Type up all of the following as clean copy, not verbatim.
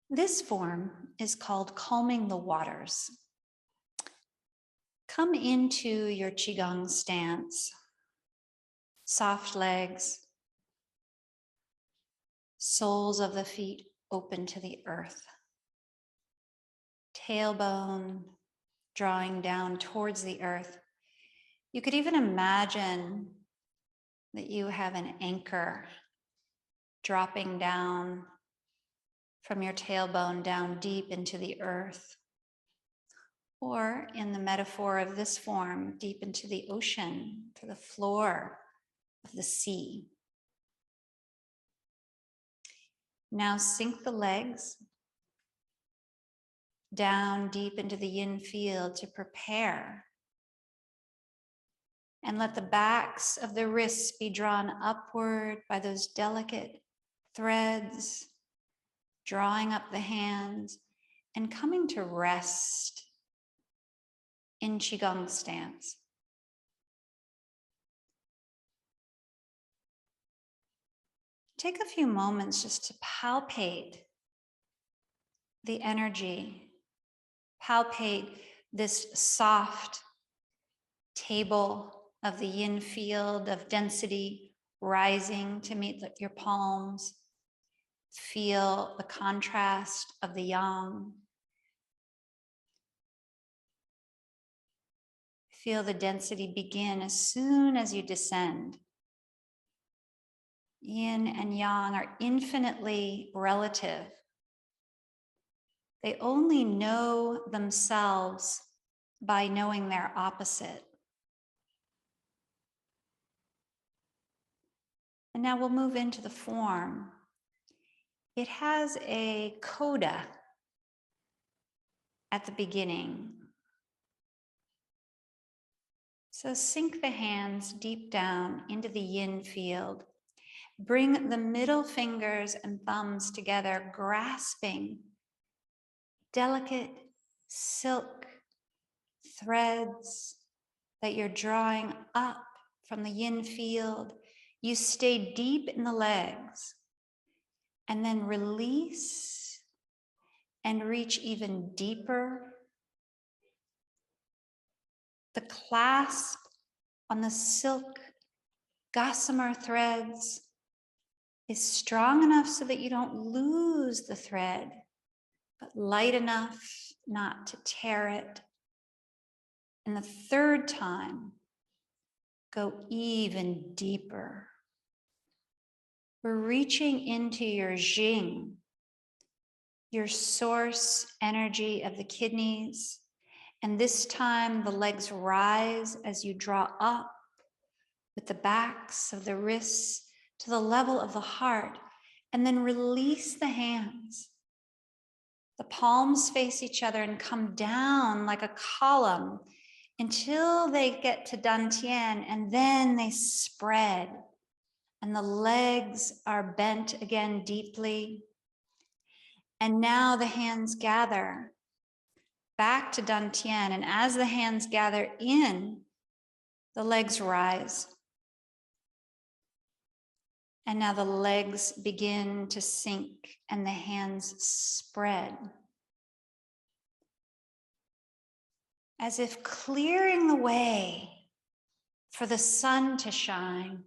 This form is called calming the waters. Come into your qigong stance, soft legs, soles of the feet open to the earth, tailbone drawing down towards the earth. You could even imagine that you have an anchor dropping down from your tailbone down deep into the earth, or in the metaphor of this form, deep into the ocean, to the floor of the sea. Now sink the legs down deep into the yin field to prepare. And let the backs of the wrists be drawn upward by those delicate threads, drawing up the hands and coming to rest in qigong stance. Take a few moments just to palpate the energy, palpate this soft table of the yin field of density rising to meet your palms. Feel the contrast of the yang. Feel the density begin as soon as you descend. Yin and yang are infinitely relative. They only know themselves by knowing their opposite. And now we'll move into the form. It has a coda at the beginning. So sink the hands deep down into the yin field. Bring the middle fingers and thumbs together, grasping delicate silk threads that you're drawing up from the yin field. You stay deep in the legs and then release and reach even deeper. The clasp on the silk gossamer threads is strong enough so that you don't lose the thread, but light enough not to tear it. And the third time, go even deeper. We're reaching into your jing, your source energy of the kidneys. And this time the legs rise as you draw up with the backs of the wrists to the level of the heart, and then release the hands. The palms face each other and come down like a column until they get to dantian, and then they spread and the legs are bent again deeply. And now the hands gather back to dantian, and as the hands gather in, the legs rise. And now the legs begin to sink and the hands spread, as if clearing the way for the sun to shine,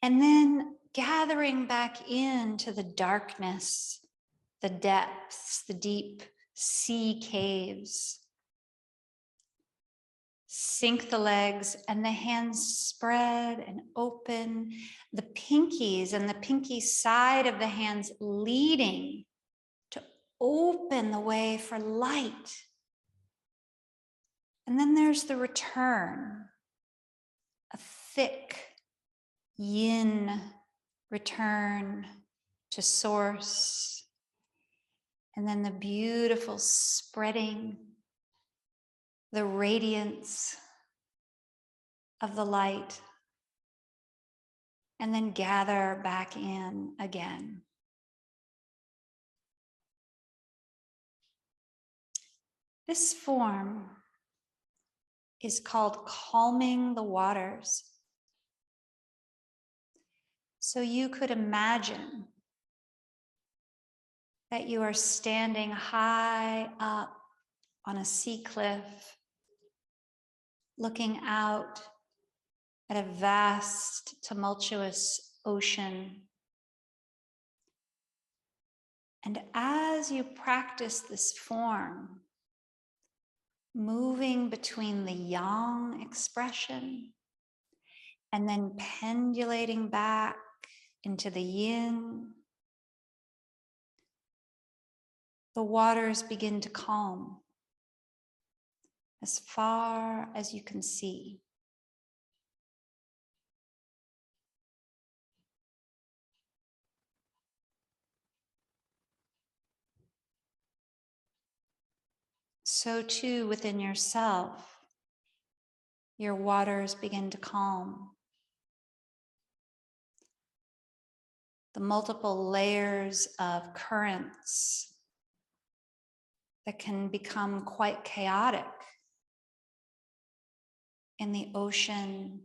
and then gathering back into the darkness, the depths, the deep sea caves. Sink the legs and the hands spread and open, the pinkies and the pinky side of the hands leading to open the way for light. And then there's the return, a thick yin return to source. And then the beautiful spreading, the radiance of the light, and then gather back in again. This form is called calming the waters. So you could imagine that you are standing high up on a sea cliff, looking out at a vast, tumultuous ocean. And as you practice this form, moving between the yang expression and then pendulating back into the yin, the waters begin to calm as far as you can see. So too within yourself, your waters begin to calm. The multiple layers of currents that can become quite chaotic in the ocean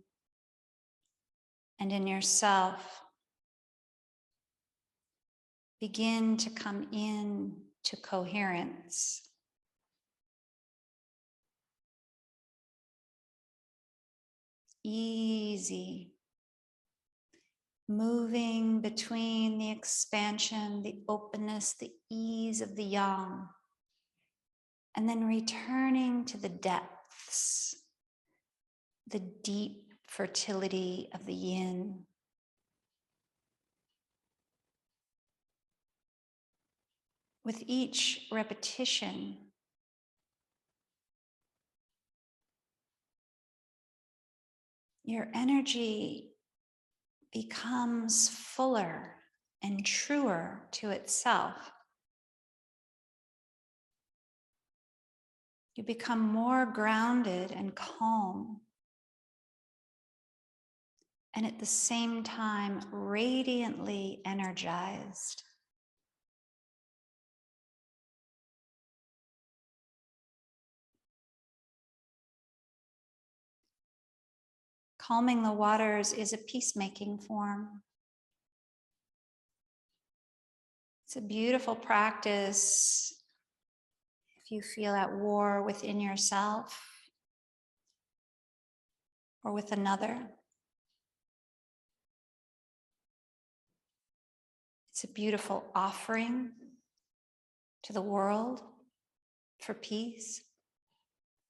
and in yourself begin to come in to coherence. Easy, moving between the expansion, the openness, the ease of the yang, and then returning to the depths, the deep fertility of the yin. With each repetition, your energy becomes fuller and truer to itself. You become more grounded and calm, and at the same time, radiantly energized. Calming the waters is a peacemaking form. It's a beautiful practice if you feel at war within yourself or with another. It's a beautiful offering to the world for peace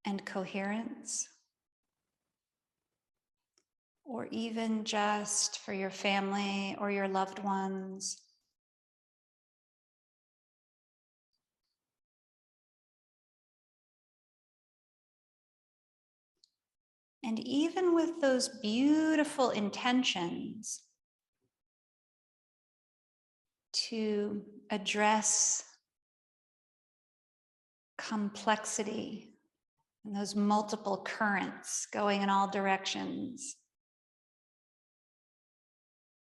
and coherence, or even just for your family or your loved ones. And even with those beautiful intentions to address complexity and those multiple currents going in all directions,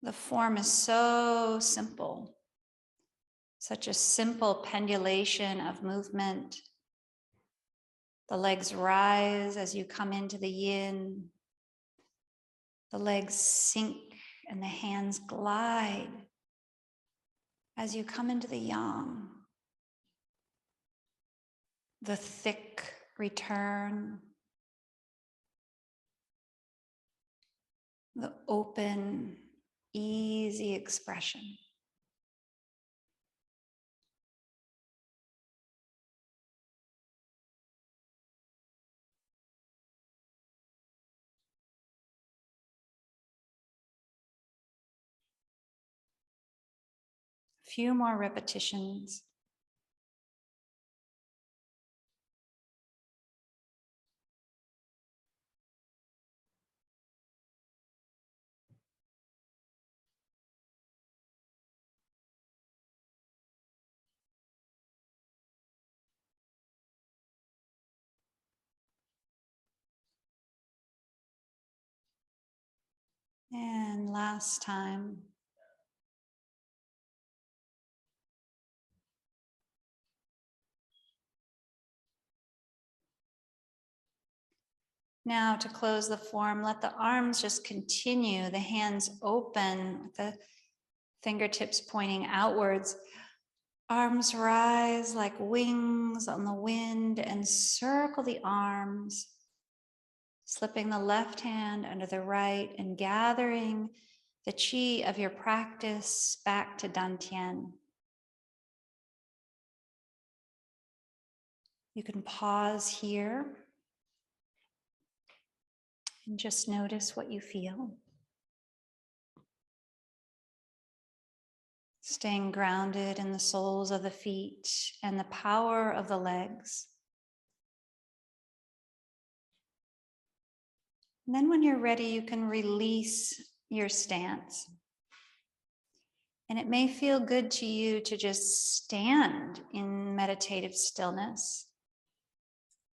the form is so simple, such a simple pendulation of movement. The legs rise as you come into the yin. The legs sink and the hands glide as you come into the yang. The thick return. The open, easy expression. A few more repetitions. And last time. Now to close the form, let the arms just continue, the hands open, with the fingertips pointing outwards. Arms rise like wings on the wind and circle the arms, slipping the left hand under the right and gathering the qi of your practice back to Dantian. You can pause here and just notice what you feel. Staying grounded in the soles of the feet and the power of the legs. And then when you're ready, you can release your stance. And it may feel good to you to just stand in meditative stillness,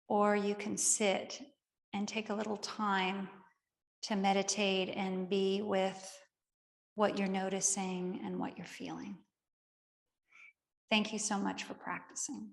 or you can sit and take a little time to meditate and be with what you're noticing and what you're feeling. Thank you so much for practicing.